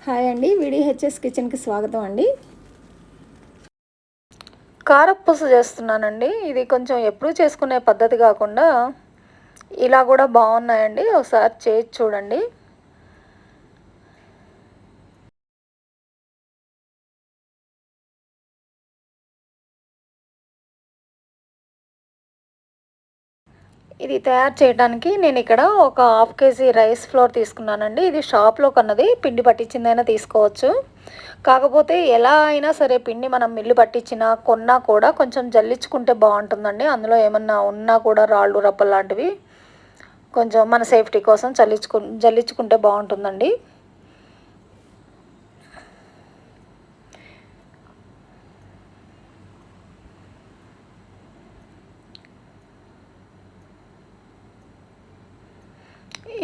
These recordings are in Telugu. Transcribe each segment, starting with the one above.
హాయ్ అండి, వీడిహెచ్ఎస్ కిచెన్కి స్వాగతం అండి. కారపూస చేస్తున్నానండి. ఇది కొంచెం ఎప్పుడూ చేసుకునే పద్ధతి కాకుండా ఇలా కూడా బాగున్నాయండి. ఒకసారి చేసి చూడండి. ఇది తయారు చేయడానికి నేను ఇక్కడ ఒక హాఫ్ కేజీ రైస్ ఫ్లోర్ తీసుకున్నానండి. ఇది షాప్లో కొన్నది, పిండి పట్టించిందైనా తీసుకోవచ్చు. కాకపోతే ఎలా అయినా సరే పిండి మనం మిల్లు పట్టించినా కొన్నా కూడా కొంచెం జల్లించుకుంటే బాగుంటుందండి. అందులో ఏమన్నా ఉన్నా కూడా రాళ్ళు రప్పలు లాంటివి కొంచెం మన సేఫ్టీ కోసం జల్లించుకుంటే బాగుంటుందండి.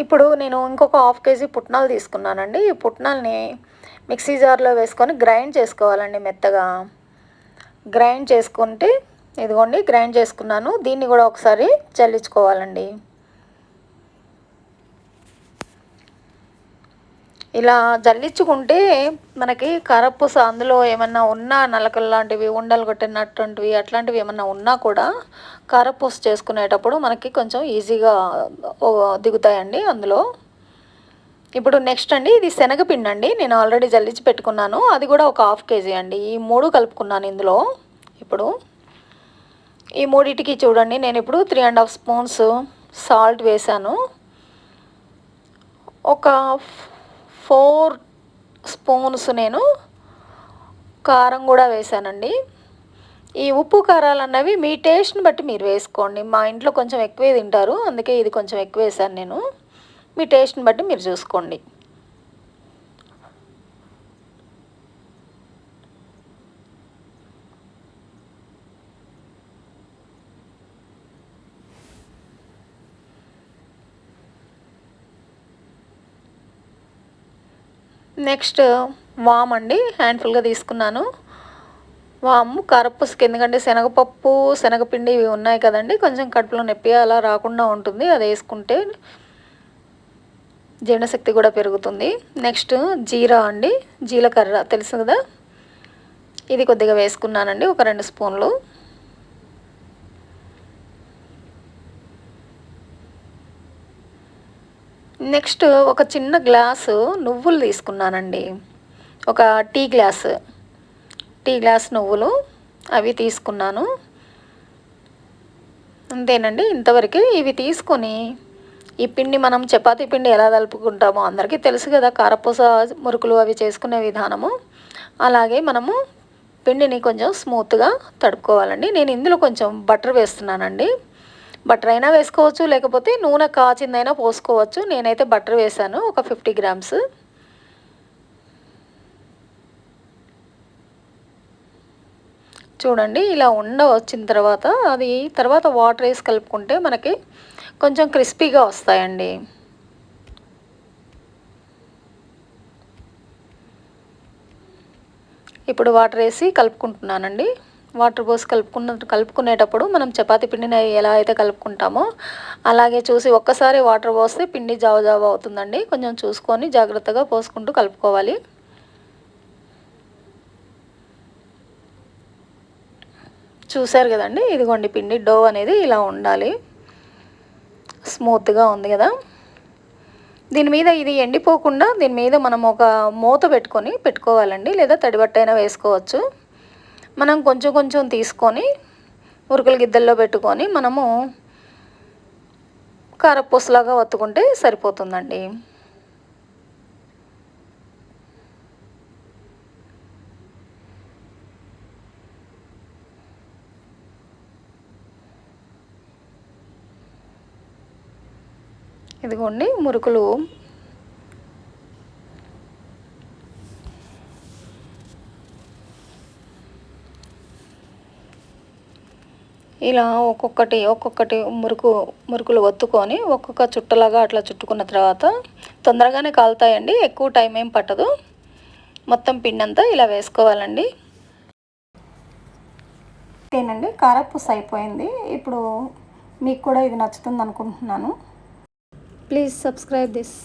ఇప్పుడు నేను ఇంకొక హాఫ్ కేజీ పుట్నాలు తీసుకున్నానండి. ఈ పుట్నాలని మిక్సీ జార్లో వేసుకొని గ్రైండ్ చేసుకోవాలండి. మెత్తగా గ్రైండ్ చేసుకుంటే ఇదిగోండి గ్రైండ్ చేసుకున్నాను. దీన్ని కూడా ఒకసారి చల్లించుకోవాలండి. ఇలా జల్లించుకుంటే మనకి కారపూస అందులో ఏమన్నా ఉన్నా నలకలు లాంటివి, ఉండలు కొట్టినటువంటివి అట్లాంటివి ఏమన్నా ఉన్నా కూడా కారపూస చేసుకునేటప్పుడు మనకి కొంచెం ఈజీగా దిగుతాయండి అందులో. ఇప్పుడు నెక్స్ట్ అండి, ఇది శనగపిండి అండి. నేను ఆల్రెడీ జల్లించి పెట్టుకున్నాను. అది కూడా ఒక హాఫ్ కేజీ అండి. ఈ 3 కలుపుకున్నాను ఇందులో. ఇప్పుడు ఈ మూడింటికి చూడండి, నేను ఇప్పుడు 3½ స్పూన్స్ సాల్ట్ వేసాను. ఒక 4 స్పూన్స్ నేను కారం కూడా వేసానండి. ఈ ఉప్పు కారాలు అన్నవి మీ టేస్ట్ని బట్టి మీరు వేసుకోండి. మా ఇంట్లో కొంచెం ఎక్కువే తింటారు, అందుకే ఇది కొంచెం ఎక్కువ వేసాను నేను. మీ టేస్ట్ని బట్టి మీరు చూసుకోండి. నెక్స్ట్ వామ్ అండి, హ్యాండ్ఫుల్గా తీసుకున్నాను. వాము కారపూసకి ఎందుకంటే శనగపప్పు, శనగపిండి ఇవి ఉన్నాయి కదండి, కొంచెం కడుపులో నొప్పి అలా రాకుండా ఉంటుంది. అది వేసుకుంటే జీర్ణశక్తి కూడా పెరుగుతుంది. నెక్స్ట్ జీరా అండి, జీలకర్ర తెలుసు కదా, ఇది కొద్దిగా వేసుకున్నానండి, ఒక 2 స్పూన్లు. నెక్స్ట్ ఒక చిన్న గ్లాసు నువ్వులు తీసుకున్నానండి. ఒక టీ గ్లాస్ నువ్వులు అవి తీసుకున్నాను. అంతేనండి, ఇంతవరకు ఇవి తీసుకొని ఈ పిండి మనం చపాతీ పిండి ఎలా కలుపుకుంటామో అందరికీ తెలుసు కదా, కారపూస మురుకులు అవి చేసుకునే విధానము. అలాగే మనము పిండిని కొంచెం స్మూత్గా తడుపుకోవాలండి. నేను ఇందులో కొంచెం బటర్ వేస్తున్నానండి. బటర్ అయినా వేసుకోవచ్చు, లేకపోతే నూనె కాచిందైనా పోసుకోవచ్చు. నేనైతే బటర్ వేసాను, ఒక 50 గ్రామ్స్. చూడండి ఇలా వచ్చిన తర్వాత అది తర్వాత వాటర్ వేసి కలుపుకుంటే మనకి కొంచెం క్రిస్పీగా వస్తాయండి. ఇప్పుడు వాటర్ వేసి కలుపుకుంటున్నానండి. వాటర్ పోసి కలుపుకునేటప్పుడు మనం చపాతీ పిండిని ఎలా అయితే కలుపుకుంటామో అలాగే చూసి ఒక్కసారి వాటర్ పోస్తే పిండి జావ అవుతుందండి. కొంచెం చూసుకొని జాగ్రత్తగా పోసుకుంటూ కలుపుకోవాలి. చూసారు కదండి, ఇదిగోండి పిండి డో అనేది ఇలా ఉండాలి, స్మూత్గా ఉంది కదా. దీని మీద ఇది ఎండిపోకుండా దీని మీద మనం ఒక మూత పెట్టుకోవాలండి, లేదా తడిబట్టైనా వేసుకోవచ్చు. మనం కొంచెం కొంచెం తీసుకొని ఉరుకుల గిద్దల్లో పెట్టుకొని మనము కారపూసలాగా ఒత్తుకుంటే సరిపోతుందండి. ఇదిగోండి మురుకులు ఇలా ఒక్కొక్కటి మురుకులు ఒత్తుకొని ఒక్కొక్క చుట్టలాగా అట్లా చుట్టుకున్న తర్వాత తొందరగానే కాలుతాయండి, ఎక్కువ టైం ఏం పట్టదు. మొత్తం పిండి అంతా ఇలా వేసుకోవాలండి. అంతేనండి, కారపూస అయిపోయింది. ఇప్పుడు మీకు కూడా ఇది నచ్చుతుంది అనుకుంటున్నాను. Please subscribe this.